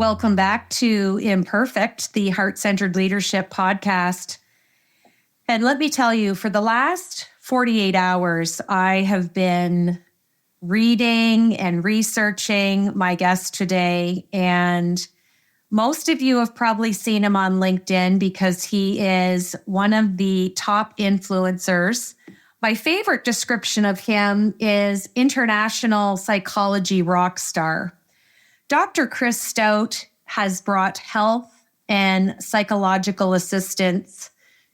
Welcome back to Imperfect, the Heart-Centered Leadership podcast. And let me tell you, for the last 48 hours, I have been reading and researching my guest today. And most of you have probably seen him on LinkedIn because he is one of the top influencers. My favorite description of him is international psychology rock star. Dr. Chris Stout has brought health and psychological assistance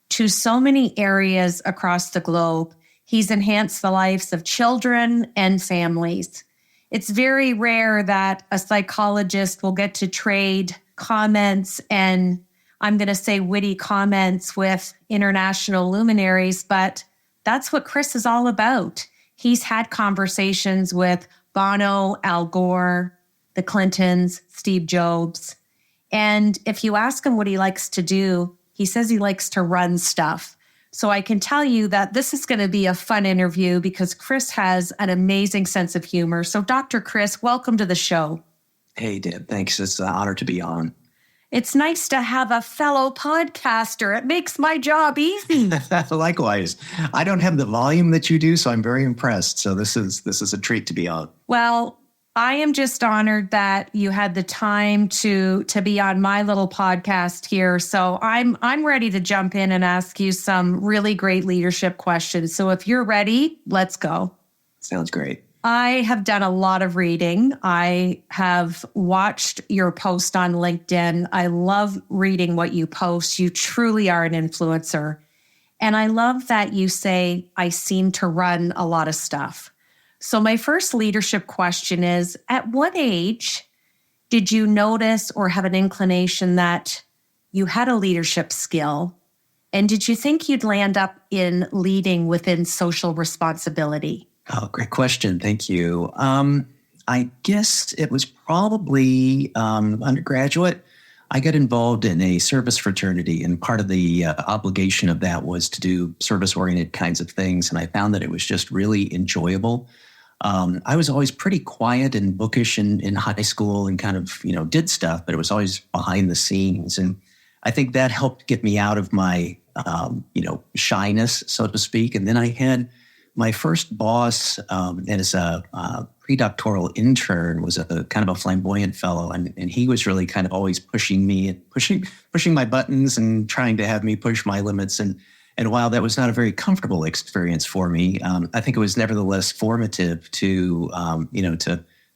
to so many areas across the globe. He's enhanced the lives of children and families. It's very rare that a psychologist will get to trade comments and, I'm going to say, witty comments with international luminaries, but that's what Chris is all about. He's had conversations with Bono, Al Gore, the Clintons, Steve Jobs. And if you ask him what he likes to do, he says he likes to run stuff. So I can tell you that this is going to be a fun interview because Chris has an amazing sense of humor. So Dr. Chris, welcome to the show. Hey, Deb. Thanks. It's an honor to be on. It's nice to have a fellow podcaster. It makes my job easy. Likewise. I don't have the volume that you do, so I'm very impressed. So this is a treat to be on. Well, I am just honored that you had the time to be on my little podcast here. So I'm ready to jump in and ask you some really great leadership questions. So if you're ready, let's go. Sounds great. I have done a lot of reading. I have watched your post on LinkedIn. I love reading what you post. You truly are an influencer. And I love that you say, I seem to run a lot of stuff. So my first leadership question is, at what age did you notice or have an inclination that you had a leadership skill? And did you think you'd land up in leading within social responsibility? Oh, great question. Thank you. I guess it was probably undergraduate. I got involved in a service fraternity, and part of the obligation of that was to do service-oriented kinds of things. And I found that it was just really enjoyable. I was always pretty quiet and bookish in high school and kind of, did stuff, but it was always behind the scenes. And I think that helped get me out of my, shyness, so to speak. And then I had my first boss, as a predoctoral intern, was a kind of a flamboyant fellow. And he was really kind of always pushing me and pushing my buttons and trying to have me push my limits. And while that was not a very comfortable experience for me, I think it was nevertheless formative to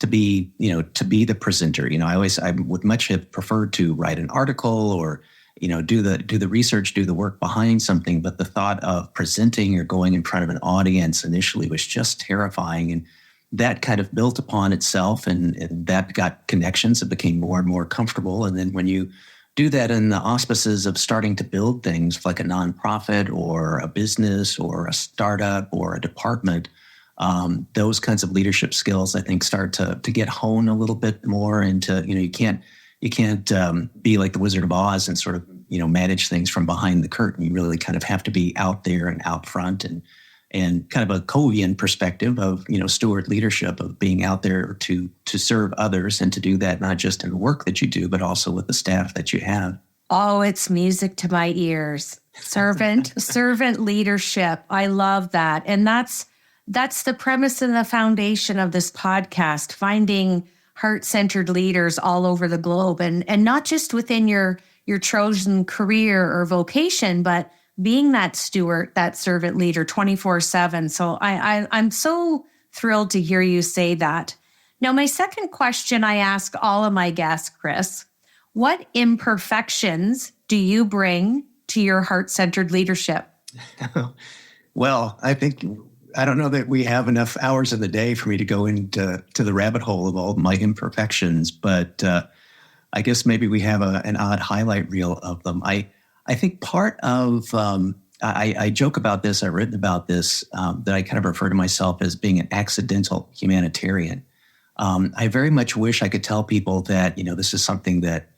be the presenter. I would much have preferred to write an article or, do the research, do the work behind something. But the thought of presenting or going in front of an audience initially was just terrifying. And that kind of built upon itself, and that got connections. It became more and more comfortable. And then when you do that in the auspices of starting to build things like a nonprofit or a business or a startup or a department, those kinds of leadership skills, I think, start to get honed a little bit more into, you can't be like the Wizard of Oz and sort of, manage things from behind the curtain. You really kind of have to be out there and out front and kind of a Covian perspective of, steward leadership, of being out there to serve others and to do that not just in the work that you do, but also with the staff that you have. Oh, it's music to my ears. Servant leadership. I love that. And that's the premise and the foundation of this podcast, finding heart-centered leaders all over the globe, and not just within your chosen career or vocation, but being that steward, that servant leader 24/7. So I'm so thrilled to hear you say that. Now, my second question I ask all of my guests, Chris, what imperfections do you bring to your heart-centered leadership? Well, I don't know that we have enough hours in the day for me to go into the rabbit hole of all my imperfections, but I guess maybe we have an odd highlight reel of them. I think part of, I joke about this, I've written about this, that I kind of refer to myself as being an accidental humanitarian. I very much wish I could tell people that, this is something that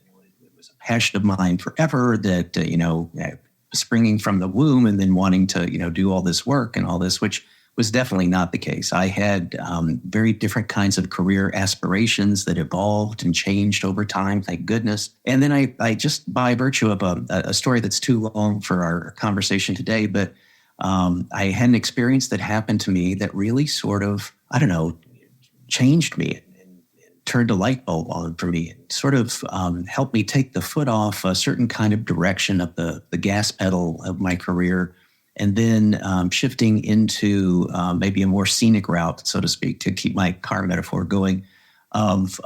was a passion of mine forever, that, springing from the womb and then wanting to, do all this work and all this, which was definitely not the case. I had very different kinds of career aspirations that evolved and changed over time, thank goodness. And then I just, by virtue of a story that's too long for our conversation today, but I had an experience that happened to me that really sort of, I don't know, changed me and turned a light bulb on for me. It sort of helped me take the foot off a certain kind of direction of the gas pedal of my career, and then shifting into maybe a more scenic route, so to speak, to keep my car metaphor going, of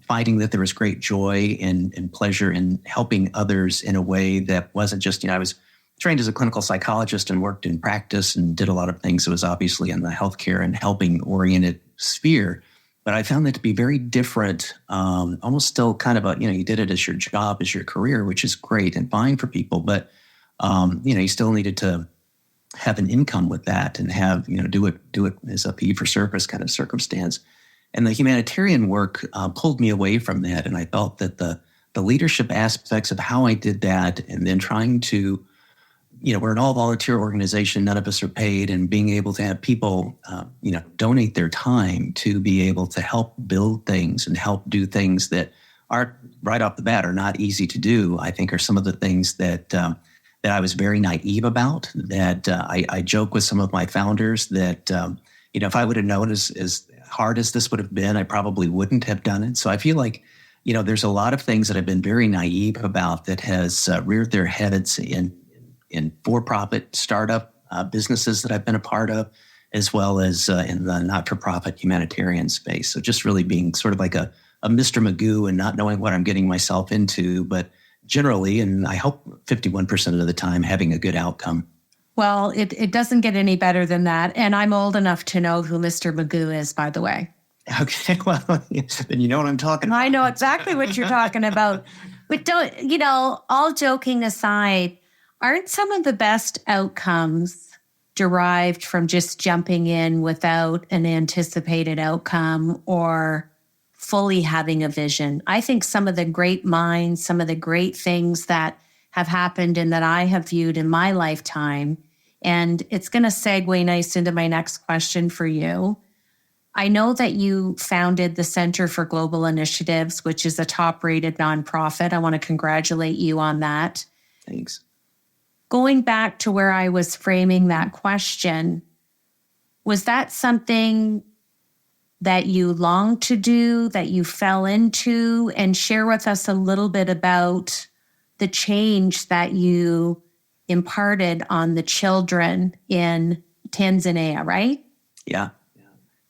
finding that there was great joy and pleasure in helping others in a way that wasn't just, I was trained as a clinical psychologist and worked in practice and did a lot of things that was obviously in the healthcare and helping oriented sphere. But I found that to be very different, almost still kind of you did it as your job, as your career, which is great and fine for people. But, you still needed to have an income with that and have, do it as a fee for service kind of circumstance. And the humanitarian work pulled me away from that. And I felt that the leadership aspects of how I did that, and then trying to, we're an all volunteer organization, none of us are paid, and being able to have people, donate their time to be able to help build things and help do things that aren't right off the bat are not easy to do, I think are some of the things that I was very naive about, that I joke with some of my founders that, if I would have known as hard as this would have been, I probably wouldn't have done it. So I feel like, there's a lot of things that I've been very naive about that has reared their heads in for-profit startup businesses that I've been a part of, as well as in the not-for-profit humanitarian space. So just really being sort of like a Mr. Magoo and not knowing what I'm getting myself into, but generally, and I hope 51% of the time, having a good outcome. Well, it doesn't get any better than that. And I'm old enough to know who Mr. Magoo is, by the way. Okay, well, then you know what I'm talking about. I know exactly what you're talking about. But don't, all joking aside, aren't some of the best outcomes derived from just jumping in without an anticipated outcome or fully having a vision? I think some of the great minds, some of the great things that have happened and that I have viewed in my lifetime, and it's going to segue nice into my next question for you. I know that you founded the Center for Global Initiatives, which is a top-rated nonprofit. I want to congratulate you on that. Thanks. Going back to where I was framing that question, was that something that you longed to do, that you fell into? And share with us a little bit about the change that you imparted on the children in Tanzania, right? Yeah.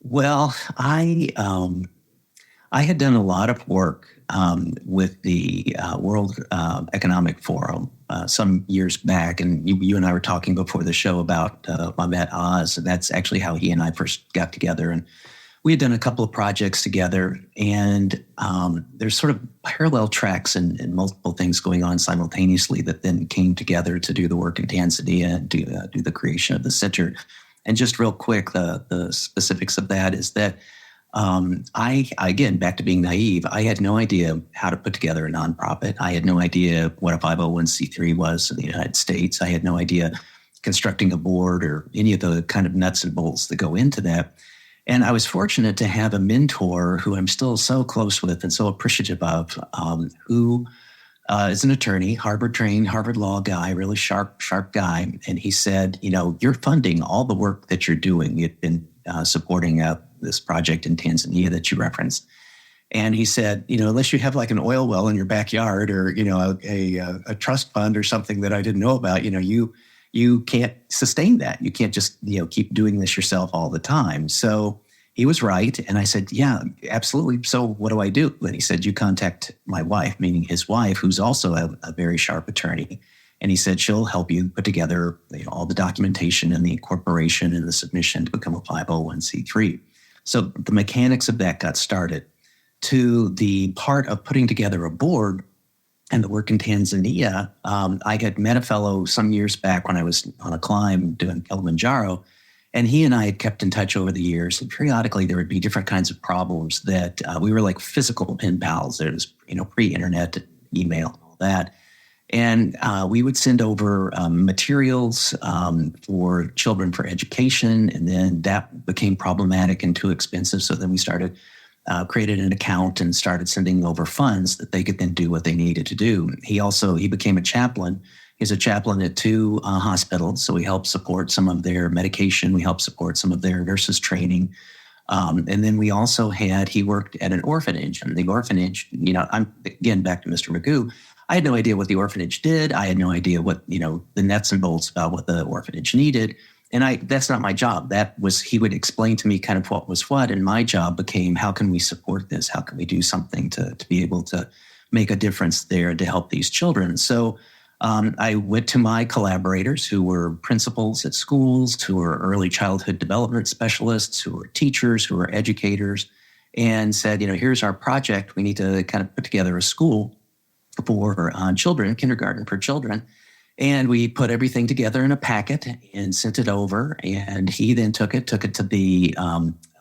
Well, I had done a lot of work with the World Economic Forum some years back, and you and I were talking before the show about Mehmet Oz. That's actually how he and I first got together, and we had done a couple of projects together. And there's sort of parallel tracks and multiple things going on simultaneously that then came together to do the work in Tanzania and do the creation of the center. And just real quick, the specifics of that is that again, back to being naive, I had no idea how to put together a nonprofit. I had no idea what a 501c3 was in the United States. I had no idea constructing a board or any of the kind of nuts and bolts that go into that. And I was fortunate to have a mentor who I'm still so close with and so appreciative of, who is an attorney, Harvard-trained, Harvard law guy, really sharp guy. And he said, you're funding all the work that you're doing. You've been supporting this project in Tanzania that you referenced. And he said, unless you have like an oil well in your backyard or, a trust fund or something that I didn't know about, you can't sustain that. You can't just, keep doing this yourself all the time. So he was right. And I said, yeah, absolutely. So what do I do? And he said, you contact my wife, meaning his wife, who's also a very sharp attorney. And he said, she'll help you put together all the documentation and the incorporation and the submission to become a 501c3. So the mechanics of that got started. To the part of putting together a board and the work in Tanzania, I had met a fellow some years back when I was on a climb doing Kilimanjaro, and he and I had kept in touch over the years. And periodically there would be different kinds of problems that we were like physical pen pals. There was, pre-internet, email, and all that. And we would send over materials for children for education. And then that became problematic and too expensive. So then we created an account and started sending over funds that they could then do what they needed to do. He became a chaplain. He's a chaplain at 2 hospitals. So we helped support some of their medication. We helped support some of their nurses training. And then he worked at an orphanage. And the orphanage, I'm again back to Mr. Magoo. I had no idea what the orphanage did. I had no idea what, the nuts and bolts about what the orphanage needed. And that's not my job. He would explain to me kind of what was what. And my job became, how can we support this? How can we do something to be able to make a difference there to help these children? So I went to my collaborators who were principals at schools, who were early childhood development specialists, who were teachers, who were educators, and said, here's our project. We need to kind of put together a school for children, kindergarten for children. And we put everything together in a packet and sent it over. And he then took it to the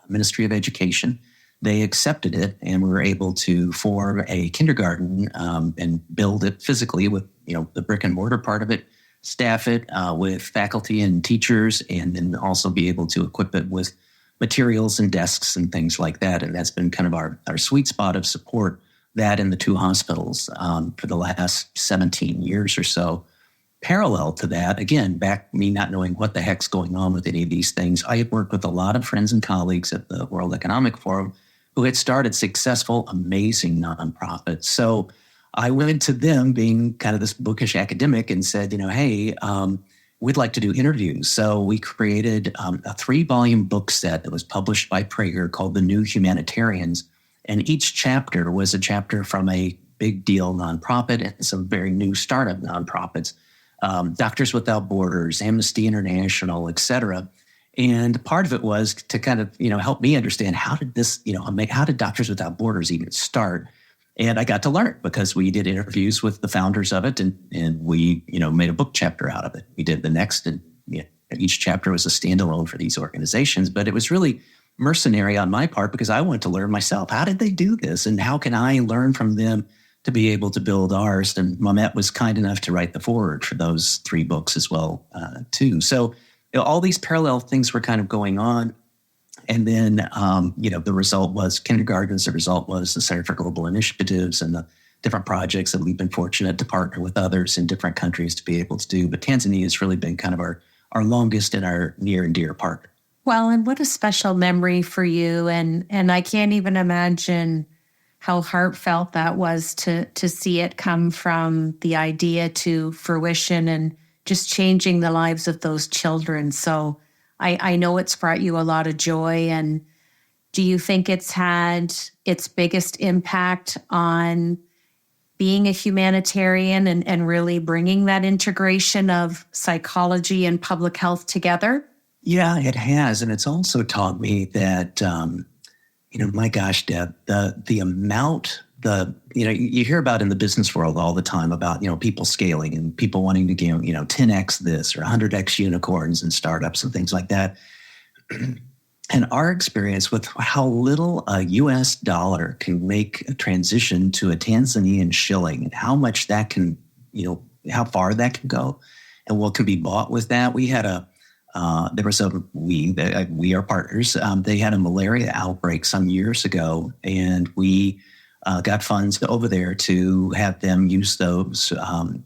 Ministry of Education. They accepted it, and we were able to form a kindergarten and build it physically with, the brick and mortar part of it, staff it with faculty and teachers, and then also be able to equip it with materials and desks and things like that. And that's been kind of our sweet spot of support, that in the 2 hospitals for the last 17 years or so. Parallel to that, again, back me not knowing what the heck's going on with any of these things, I had worked with a lot of friends and colleagues at the World Economic Forum who had started successful, amazing nonprofits. So I went to them being kind of this bookish academic and said, hey, we'd like to do interviews. So we created a 3-volume book set that was published by Prager called The New Humanitarians. And each chapter was a chapter from a big deal nonprofit and some very new startup nonprofits, Doctors Without Borders, Amnesty International, et cetera. And part of it was to kind of, help me understand how did Doctors Without Borders even start? And I got to learn because we did interviews with the founders of it, and we, made a book chapter out of it. We did the next, and each chapter was a standalone for these organizations. But it was really mercenary on my part because I wanted to learn myself. How did they do this? And how can I learn from them to be able to build ours? And Mamet was kind enough to write the foreword for those 3 books as well, too. So all these parallel things were kind of going on. And then, the result was kindergartens. The result was the Center for Global Initiatives and the different projects that we've been fortunate to partner with others in different countries to be able to do. But Tanzania has really been kind of our longest and our near and dear partner. Well, and what a special memory for you. And I can't even imagine how heartfelt that was to see it come from the idea to fruition and just changing the lives of those children. So I know it's brought you a lot of joy. And do you think it's had its biggest impact on being a humanitarian and really bringing that integration of psychology and public health together? Yeah, it has. And it's also taught me that, my gosh, Deb, the amount, you hear about in the business world all the time about, people scaling and people wanting to give, 10x this or 100x unicorns and startups and things like that. And our experience with how little a US dollar can make a transition to a Tanzanian shilling and how much that can, how far that can go and what can be bought with that. We had we are partners. They had a malaria outbreak some years ago, and we got funds over there to have them use those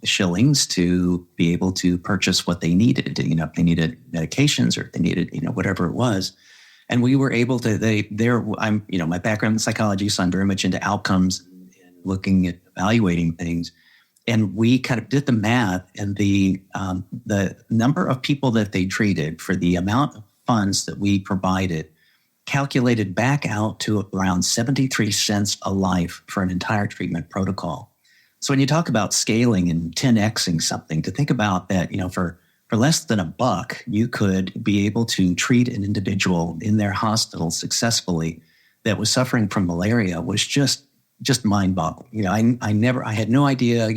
shillings to be able to purchase what they needed. If they needed medications or if they needed, whatever it was. And we were able to, my background in psychology, so I'm very much into outcomes and looking at evaluating things. And we kind of did the math, and the number of people that they treated for the amount of funds that we provided calculated back out to around 73 cents a life for an entire treatment protocol. So when you talk about scaling and 10xing something, to think about that, for less than $1, you could be able to treat an individual in their hospital successfully that was suffering from malaria was just mind-boggling. I had no idea,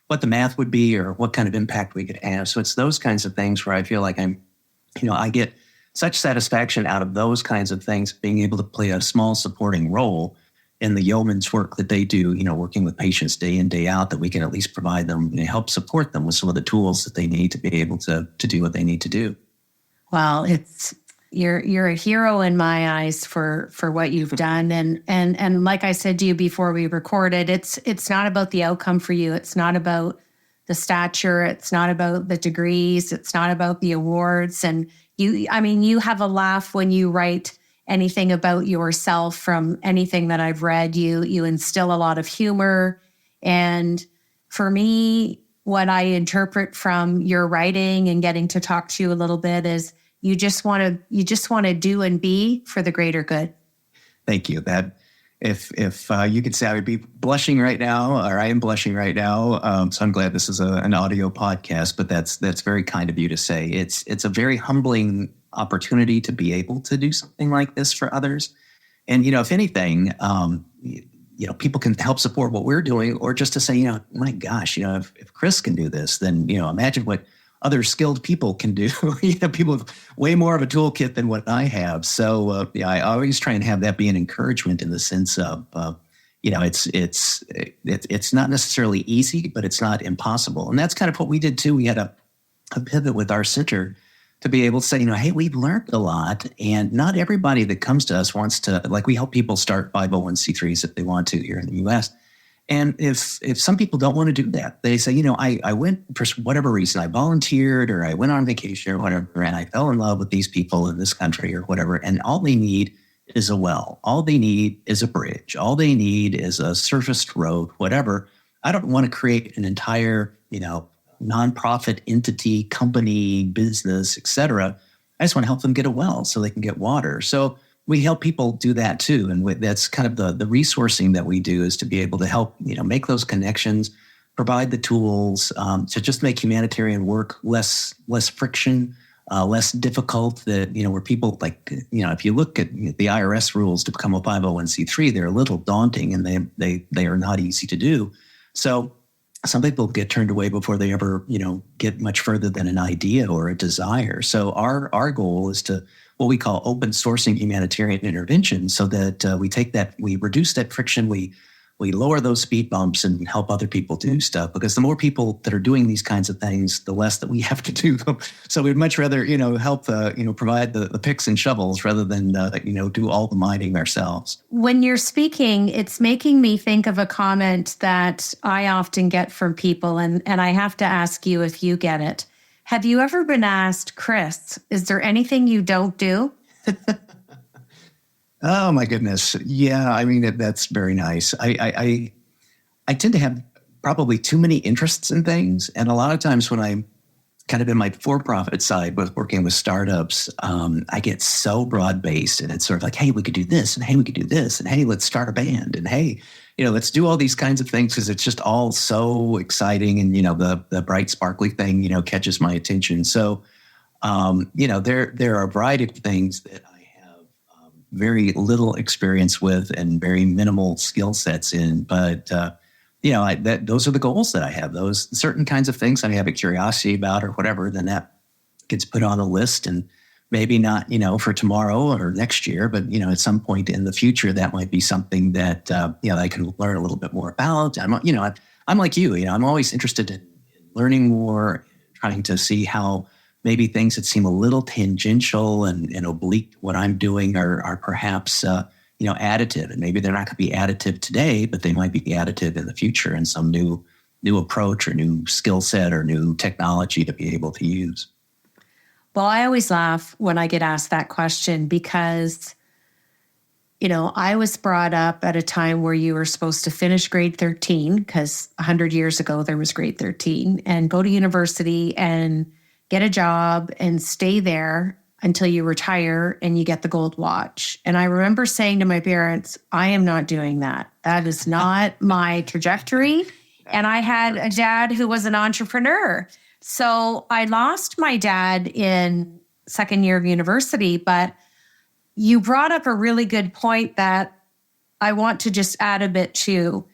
what the math would be or what kind of impact we could have. So it's those kinds of things where I feel like I get such satisfaction out of those kinds of things, being able to play a small supporting role in the yeoman's work that they do, working with patients day in, day out, that we can at least provide them and help support them with some of the tools that they need to be able to do what they need to do. Well, you're a hero in my eyes for what you've done. And like I said to you before we recorded, it's not about the outcome for you. It's not about the stature. It's not about the degrees. It's not about the awards. And you have a laugh when you write anything about yourself. From anything that I've read, you instill a lot of humor. And for me, what I interpret from your writing and getting to talk to you a little bit is you just want to do and be for the greater good. Thank you. That if you could say, I would be blushing right now, or I am blushing right now. So I'm glad this is an audio podcast, but that's very kind of you to say. It's a very humbling opportunity to be able to do something like this for others. And, if anything, people can help support what we're doing, or just to say, my gosh, if Chris can do this, then, imagine what other skilled people can do. People with way more of a toolkit than what I have. So I always try and have that be an encouragement, in the sense of, it's not necessarily easy, but it's not impossible. And that's kind of what we did too. We had a pivot with our center to be able to say, hey, we've learned a lot, and not everybody that comes to us wants to, we help people start 501c3s if they want to here in the U.S. And if some people don't want to do that, they say, I went for whatever reason, I volunteered, or I went on vacation or whatever, and I fell in love with these people in this country or whatever, and all they need is a well. All they need is a bridge. All they need is a surfaced road, whatever. I don't want to create an entire, nonprofit entity, company, business, et cetera. I just want to help them get a well so they can get water. So we help people do that too. And that's kind of the resourcing that we do, is to be able to help, make those connections, provide the tools to just make humanitarian work less friction, less difficult. That, where people if you look at the IRS rules to become a 501c3, they're a little daunting, and they are not easy to do. So some people get turned away before they ever, get much further than an idea or a desire. So our goal is to what we call open sourcing humanitarian intervention, so that we reduce that friction, we lower those speed bumps, and help other people do stuff. Because the more people that are doing these kinds of things, the less that we have to do them. So we'd much rather, help, provide the picks and shovels, rather than, do all the mining ourselves. When you're speaking, it's making me think of a comment that I often get from people, and I have to ask you if you get it. Have you ever been asked, Chris, is there anything you don't do? Oh my goodness. Yeah. That's very nice. I tend to have probably too many interests in things. And a lot of times when I'm kind of in my for-profit side with working with startups, I get so broad-based, and it's sort of like, hey, we could do this, and hey, we could do this, and hey, let's start a band, and hey, let's do all these kinds of things, because it's just all so exciting. And, the bright, sparkly thing, catches my attention. So, there are a variety of things that I have very little experience with and very minimal skill sets in. But, those are the goals that I have. Those certain kinds of things I have a curiosity about or whatever, then that gets put on a list, and maybe not, for tomorrow or next year, but, at some point in the future, that might be something that, I can learn a little bit more about. I'm like you, I'm always interested in learning more, trying to see how maybe things that seem a little tangential and oblique to what I'm doing are perhaps, additive. And maybe they're not going to be additive today, but they might be additive in the future in some new approach or new skill set or new technology to be able to use. Well, I always laugh when I get asked that question, because, I was brought up at a time where you were supposed to finish grade 13, because 100 years ago there was grade 13, and go to university and get a job and stay there until you retire and you get the gold watch. And I remember saying to my parents, I am not doing that. That is not my trajectory. And I had a dad who was an entrepreneur. So I lost my dad in second year of university, but you brought up a really good point that I want to just add a bit to.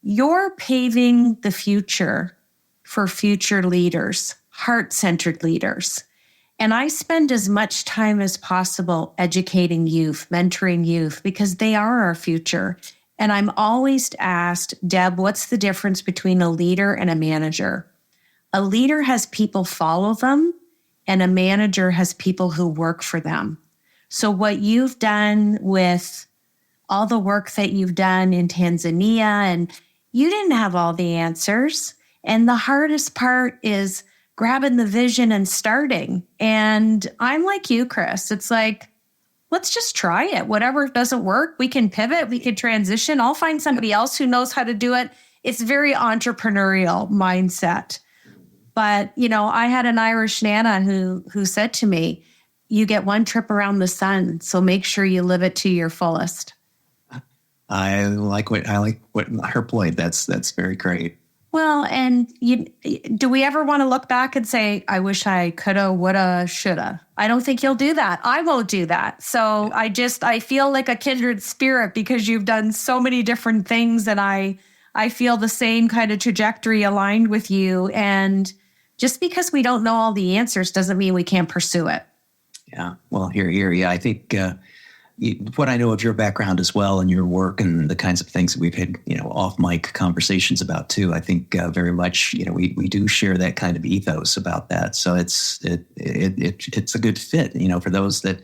You're paving the future for future leaders, heart-centered leaders. And I spend as much time as possible educating youth, mentoring youth, because they are our future. And I'm always asked, Deb, what's the difference between a leader and a manager? A leader has people follow them, and a manager has people who work for them. So what you've done with all the work that you've done in Tanzania, and you didn't have all the answers. And the hardest part is grabbing the vision and starting. And I'm like you, Chris. It's like, let's just try it. Whatever doesn't work, we can pivot, we can transition. I'll find somebody else who knows how to do it. It's very entrepreneurial mindset. But, I had an Irish Nana who said to me, you get one trip around the sun, so make sure you live it to your fullest. I like what her point. That's very great. Well, and do we ever want to look back and say, I wish I coulda, woulda, shoulda? I don't think you'll do that. I won't do that. So I feel like a kindred spirit because you've done so many different things, and I feel the same kind of trajectory aligned with you. And just because we don't know all the answers doesn't mean we can't pursue it. Yeah. Well, here. Yeah, I think what I know of your background as well and your work and the kinds of things that we've had, off mic conversations about too. I think very much, we do share that kind of ethos about that. So it's a good fit, for those that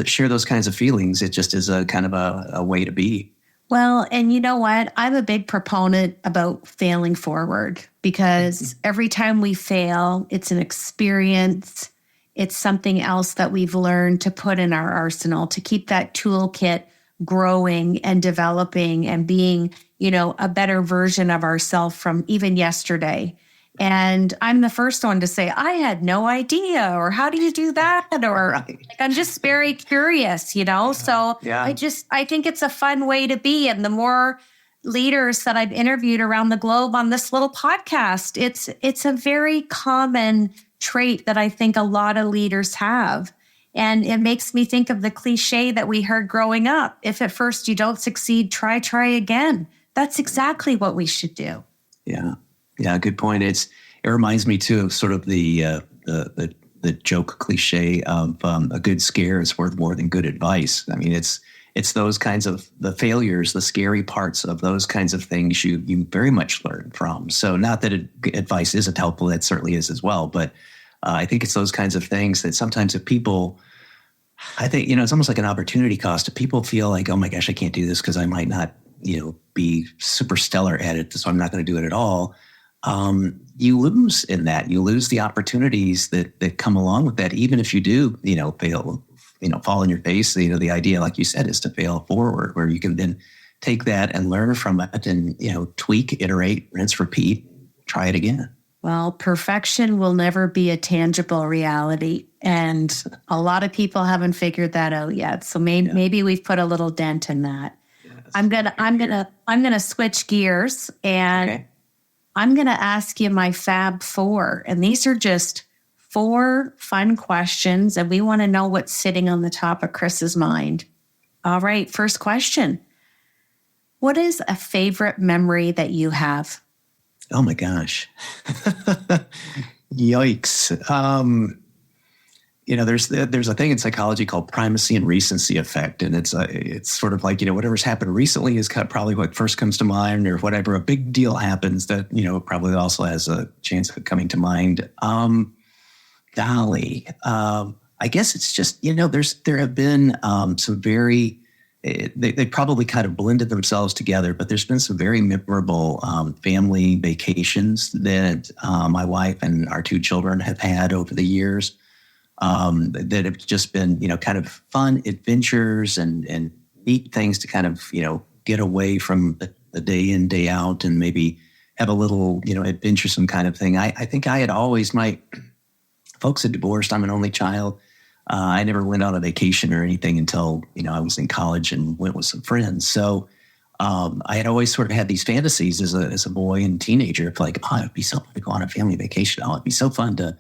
share those kinds of feelings. It just is a kind of a way to be. Well, and you know what? I'm a big proponent about failing forward because every time we fail, it's an experience. It's something else that we've learned to put in our arsenal to keep that toolkit growing and developing and being, a better version of ourselves from even yesterday. And I'm the first one to say, I had no idea, or how do you do that? Or Right. I'm just very curious, So Yeah. I think it's a fun way to be. And the more leaders that I've interviewed around the globe on this little podcast, it's a very common trait that I think a lot of leaders have. And it makes me think of the cliche that we heard growing up. If at first you don't succeed, try again. That's exactly what we should do. Yeah. Yeah. Good point. It reminds me too of sort of the joke cliche of a good scare is worth more than good advice. I mean, it's those kinds of the failures, the scary parts of those kinds of things you very much learn from. So not that advice isn't helpful, that certainly is as well. But I think it's those kinds of things that sometimes if people, I think, it's almost like an opportunity cost. If people feel like, oh my gosh, I can't do this because I might not, be super stellar at it, so I'm not going to do it at all. You lose in that. You lose the opportunities that come along with that, even if you do, fail, fall on your face. The idea, like you said, is to fail forward, where you can then take that and learn from it and, tweak, iterate, rinse, repeat, try it again. Well, perfection will never be a tangible reality. And a lot of people haven't figured that out yet. So maybe we've put a little dent in that. I'm gonna switch gears and Okay. I'm gonna ask you my Fab Four. And these are just 4 fun questions, and we want to know what's sitting on the top of Chris's mind. All right, first question. What is a favorite memory that you have? Oh my gosh. Yikes. There's a thing in psychology called primacy and recency effect. And it's sort of like, whatever's happened recently is probably what first comes to mind, or whatever a big deal happens that, probably also has a chance of coming to mind. Golly. I guess it's just, there have been some very, they probably kind of blended themselves together, but there's been some very memorable family vacations that my wife and our 2 children have had over the years that have just been, kind of fun adventures and neat things to kind of, get away from the day in, day out and maybe have a little, adventuresome kind of thing. I think I had always, my folks had divorced. I'm an only child. I never went on a vacation or anything until, I was in college and went with some friends. So I had always sort of had these fantasies as a boy and teenager of like, oh, it'd be so fun to go on a family vacation. Oh, it'd be so fun to,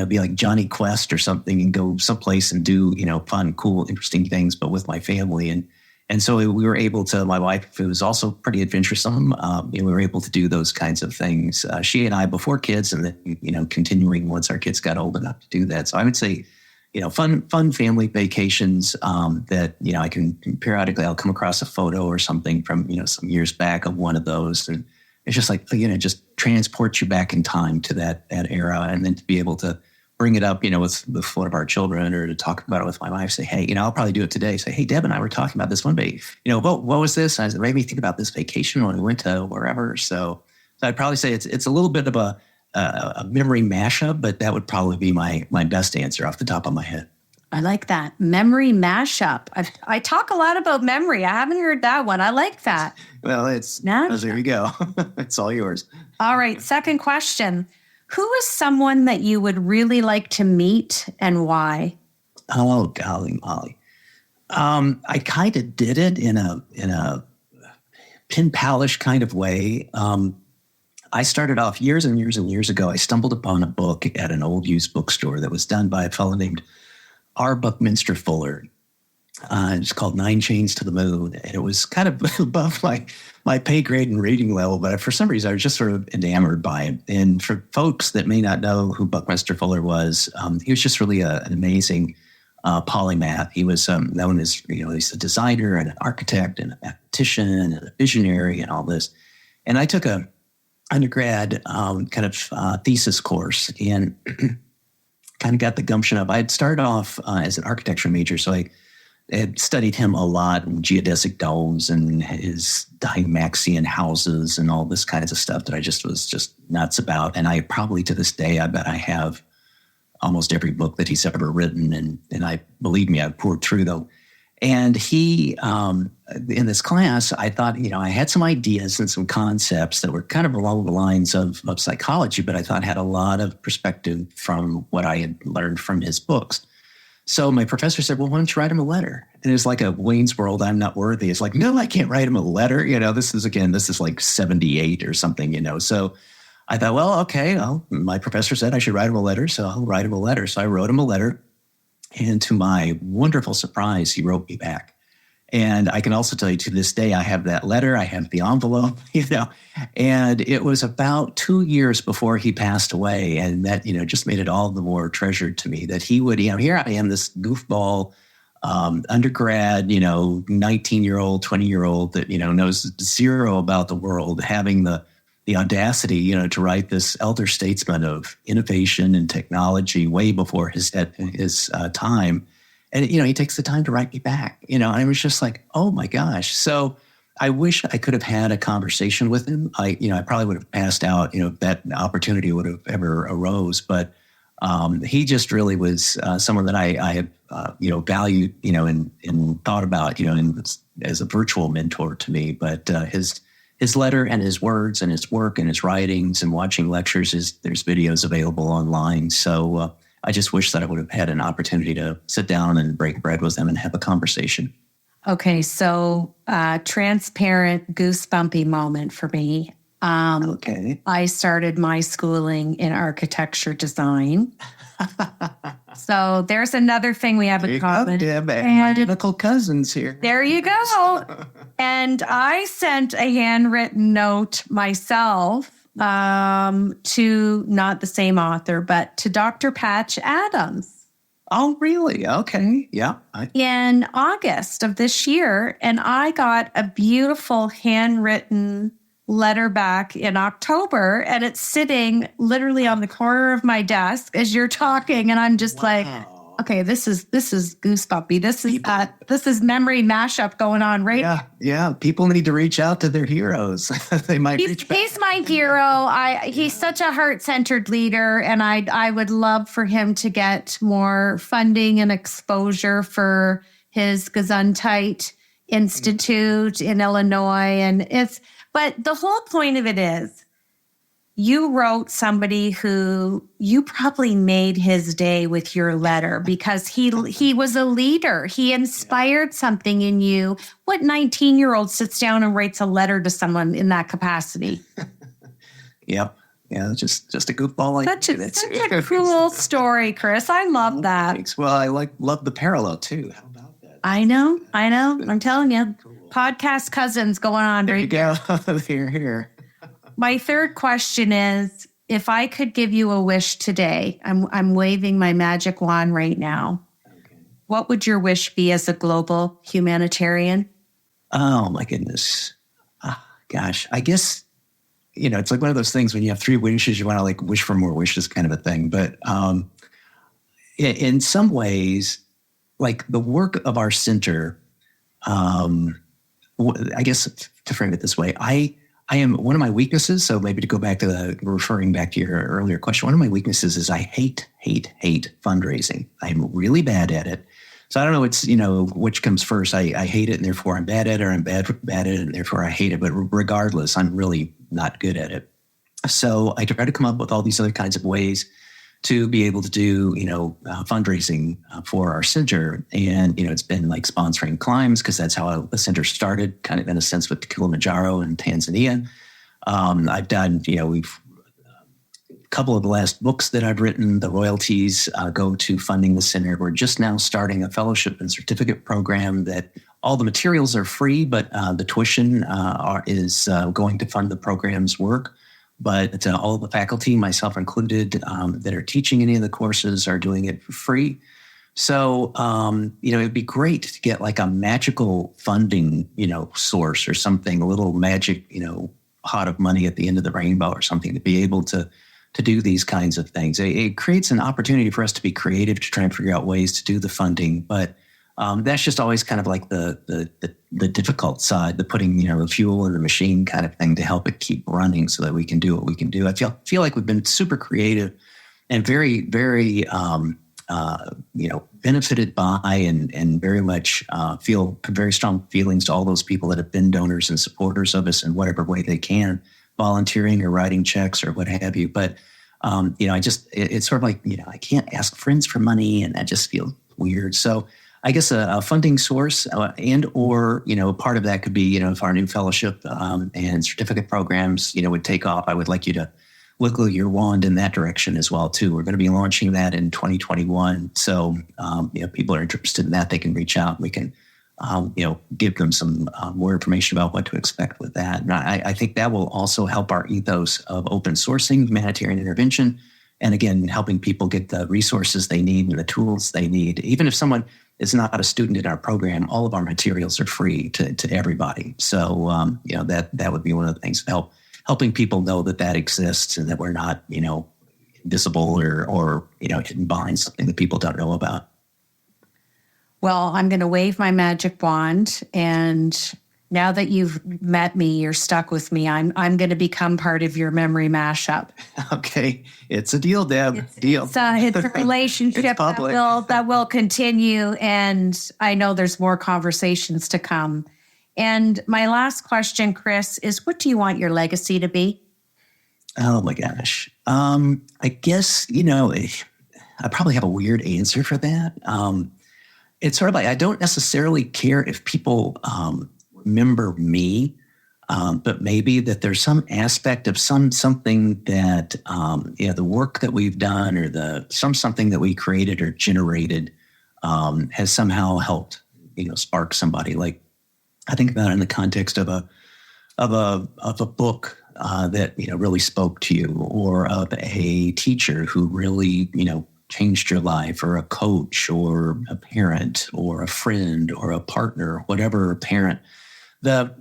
be like Johnny Quest or something and go someplace and do, fun, cool, interesting things, but with my family. And so we were able to, my wife, who was also pretty adventuresome, we were able to do those kinds of things. She and I before kids, and then, continuing once our kids got old enough to do that. So I would say, fun family vacations that, I can periodically, I'll come across a photo or something from, some years back of one of those. And it's just like, just transports you back in time to that era. And then to be able to bring it up, with one of our children, or to talk about it with my wife, say, hey, I'll probably do it today. Say, hey, Deb and I were talking about this one day. What was this? I said, it made me think about this vacation when we went to wherever. So I'd probably say it's a little bit of a memory mashup, but that would probably be my best answer off the top of my head. I like that. Memory mashup. I talk a lot about memory. I haven't heard that one. I like that. Well, there you go. It's all yours. All right. Second question. Who is someone that you would really like to meet and why? Oh, golly molly. I kind of did it in a pin palish kind of way. I started off years and years and years ago. I stumbled upon a book at an old used bookstore that was done by a fellow named R. Buckminster Fuller. It's called 9 Chains to the Moon. And it was kind of above my pay grade and reading level, but for some reason I was just sort of enamored by it. And for folks that may not know who Buckminster Fuller was, he was just really an amazing polymath. He was known as, he's a designer and an architect and a mathematician and a visionary and all this. And I took a undergrad thesis course and kind of got the gumption up. I had started off as an architecture major, so I had studied him a lot, geodesic domes and his Dymaxion houses and all this kinds of stuff that I just was just nuts about. And I probably to this day, I bet I have almost every book that he's ever written. And believe me, I've poured through them. And he, in this class, I thought, I had some ideas and some concepts that were kind of along the lines of psychology, but I thought had a lot of perspective from what I had learned from his books. So my professor said, well, why don't you write him a letter? And it's like a Wayne's World, I'm not worthy. It's like, no, I can't write him a letter. This is like 78 or something, So I thought, well, okay, my professor said I should write him a letter, so I'll write him a letter. So I wrote him a letter. And to my wonderful surprise, he wrote me back. And I can also tell you to this day, I have that letter, I have the envelope, and it was about 2 years before he passed away. And that, just made it all the more treasured to me that he would, here I am, this goofball undergrad, 19-year-old, 20-year-old that, knows zero about the world, having the audacity, to write this elder statesman of innovation and technology way before his time. And, he takes the time to write me back, and I was just like, oh my gosh. So I wish I could have had a conversation with him. I probably would have passed out, if that opportunity would have ever arose. But he just really was someone that I have, valued, and thought about, as a virtual mentor to me. But his letter and his words and his work and his writings and watching lectures, there's videos available online. So I just wish that I would have had an opportunity to sit down and break bread with him and have a conversation. Okay, so transparent, goosebumpy moment for me. Okay. I started my schooling in architecture design. So there's another thing we have in common. Identical cousins here. There you go. And I sent a handwritten note myself to not the same author, but to Dr. Patch Adams. Oh, really? Okay. Yeah. In August of this year. And I got a beautiful handwritten letter back in October, and it's sitting literally on the corner of my desk as you're talking. And I'm just like, okay, this is goosebumpy. This is memory mashup going on right now. Yeah. People need to reach out to their heroes. They might reach back. He's my hero. He's such a heart-centered leader, and I would love for him to get more funding and exposure for his Gesundheit Institute in Illinois. But the whole point of it is, you wrote somebody who you probably made his day with your letter because he was a leader. He inspired something in you. What 19-year-old sits down and writes a letter to someone in that capacity? Yep. Yeah, just a goofball. Such a cool story, Chris. I love that. Thanks. Well, I love the parallel too. How about that? I know. I'm telling you. Cool. Podcast cousins going on. There you go. Here. My third question is if I could give you a wish today, I'm waving my magic wand right now. Okay. What would your wish be as a global humanitarian? Oh my goodness. Gosh, I guess, it's like one of those things when you have three wishes, you want to like wish for more wishes kind of a thing. But in some ways, like the work of our center, I guess to frame it this way, I am one of my weaknesses. So maybe to go back to referring back to your earlier question, one of my weaknesses is I hate fundraising. I'm really bad at it. So I don't know, it's, which comes first. I hate it and therefore I'm bad at it, or I'm bad at it and therefore I hate it. But regardless, I'm really not good at it. So I try to come up with all these other kinds of ways to be able to do, fundraising for our center. And, it's been like sponsoring climbs, because that's how the center started, kind of in a sense with Kilimanjaro in Tanzania. I've done, a couple of the last books that I've written, the royalties go to funding the center. We're just now starting a fellowship and certificate program that all the materials are free, but the tuition is going to fund the program's work. But all of the faculty, myself included, that are teaching any of the courses are doing it for free. So, it'd be great to get like a magical funding, source or something, a little magic, pot of money at the end of the rainbow or something, to be able to do these kinds of things. It creates an opportunity for us to be creative, to try and figure out ways to do the funding. But that's just always kind of like the difficult side, the putting, the fuel in the machine kind of thing to help it keep running so that we can do what we can do. I feel like we've been super creative and very, very, benefited by and very much feel very strong feelings to all those people that have been donors and supporters of us in whatever way they can, volunteering or writing checks or what have you. But, it's sort of like, I can't ask friends for money, and that just feels weird. So I guess a funding source and or, part of that could be, if our new fellowship and certificate programs, would take off, I would like you to wiggle your wand in that direction as well, too. We're going to be launching that in 2021. So, if people are interested in that, they can reach out. We can, give them some more information about what to expect with that. And I think that will also help our ethos of open sourcing humanitarian intervention. And again, helping people get the resources they need and the tools they need. Even if someone is not a student in our program, all of our materials are free to everybody. So, that would be one of the things, helping people know that exists and that we're not, invisible or hidden behind something that people don't know about. Well, I'm going to wave my magic wand, and now that you've met me, you're stuck with me. I'm going to become part of your memory mashup. Okay, it's a deal, Deb. Deal. It's a relationship that will continue, and I know there's more conversations to come. And my last question, Chris, is what do you want your legacy to be? Oh my gosh, I guess I probably have a weird answer for that. It's sort of like I don't necessarily care if people remember me, but maybe that there's some aspect of something that the work that we've done or something that we created or generated has somehow helped spark somebody. Like I think about it in the context of a book that really spoke to you, or of a teacher who really changed your life, or a coach or a parent or a friend or a partner, whatever parent, that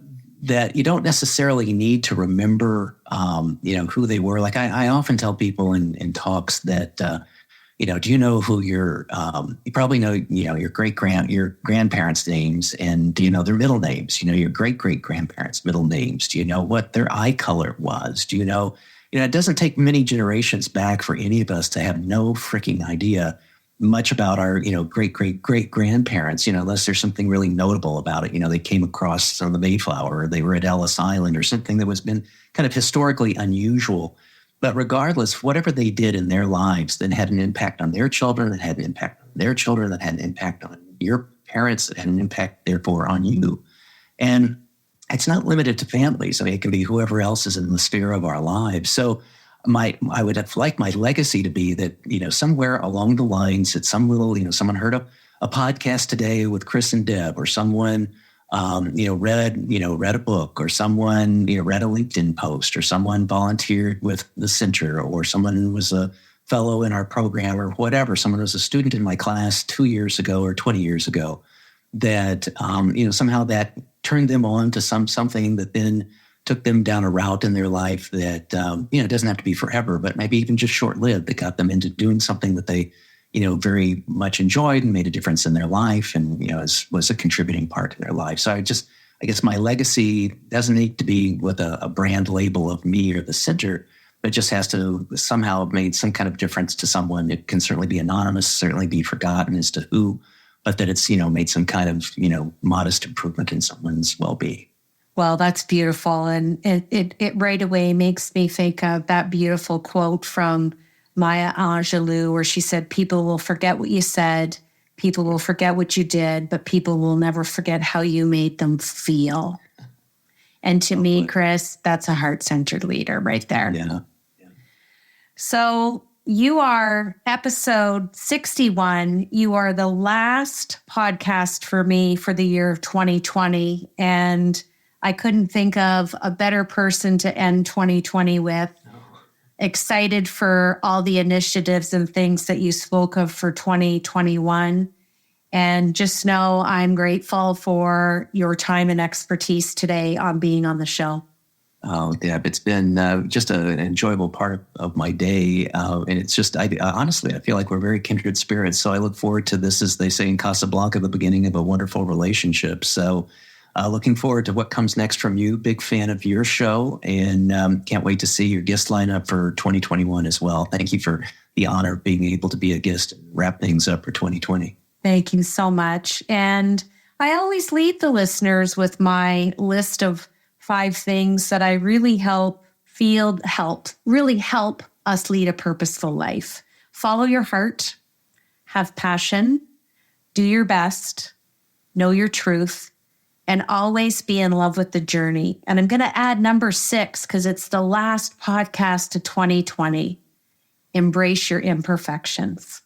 you don't necessarily need to remember, who they were. Like I often tell people in talks that, do you know who you probably know, your grandparents' names, and do you know their middle names? Your great-great-grandparents' middle names. Do you know what their eye color was? Do you know, it doesn't take many generations back for any of us to have no freaking idea much about our, great-great-great-grandparents, unless there's something really notable about it. They came across on the Mayflower, or they were at Ellis Island, or something that was been kind of historically unusual. But regardless, whatever they did in their lives that had an impact on their children, that had an impact on their children, that had an impact on your parents, that had an impact, therefore, on you. And it's not limited to families. I mean, it can be whoever else is in the sphere of our lives. So I would have liked my legacy to be that, somewhere along the lines that some little, someone heard a podcast today with Chris and Deb, or someone read a book, or someone, read a LinkedIn post, or someone volunteered with the center, or someone was a fellow in our program, or whatever. Someone was a student in my class 2 years ago or 20 years ago that, somehow that turned them on to something that then took them down a route in their life that, it doesn't have to be forever, but maybe even just short-lived, that got them into doing something that they, very much enjoyed and made a difference in their life, and, was a contributing part to their life. So I guess my legacy doesn't need to be with a brand label of me or the center, but just has to somehow have made some kind of difference to someone. It can certainly be anonymous, certainly be forgotten as to who, but that it's, made some kind of, modest improvement in someone's well-being. Well, that's beautiful. And it right away makes me think of that beautiful quote from Maya Angelou, where she said, people will forget what you said, people will forget what you did, but people will never forget how you made them feel. And to me, Chris, that's a heart-centered leader right there. Yeah. So you are episode 61. You are the last podcast for me for the year of 2020. And I couldn't think of a better person to end 2020 with. Excited for all the initiatives and things that you spoke of for 2021. And just know I'm grateful for your time and expertise today on being on the show. Oh, Deb, it's been just an enjoyable part of my day. And it's just, honestly, I feel like we're very kindred spirits. So I look forward to this, as they say in Casablanca, the beginning of a wonderful relationship. So looking forward to what comes next from you. Big fan of your show, and can't wait to see your guest lineup for 2021 as well. Thank you for the honor of being able to be a guest and wrap things up for 2020. Thank you so much. And I always lead the listeners with my list of 5 things that I really help us lead a purposeful life. Follow your heart, have passion, do your best, know your truth, and always be in love with the journey. And I'm going to add number 6 because it's the last podcast to 2020. Embrace your imperfections.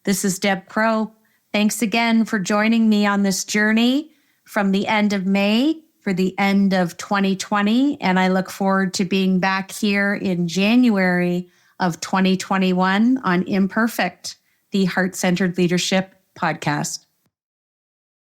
This is Deb Crow. Thanks again for joining me on this journey from the end of May for the end of 2020. And I look forward to being back here in January of 2021 on Imperfect, the Heart-Centered Leadership podcast.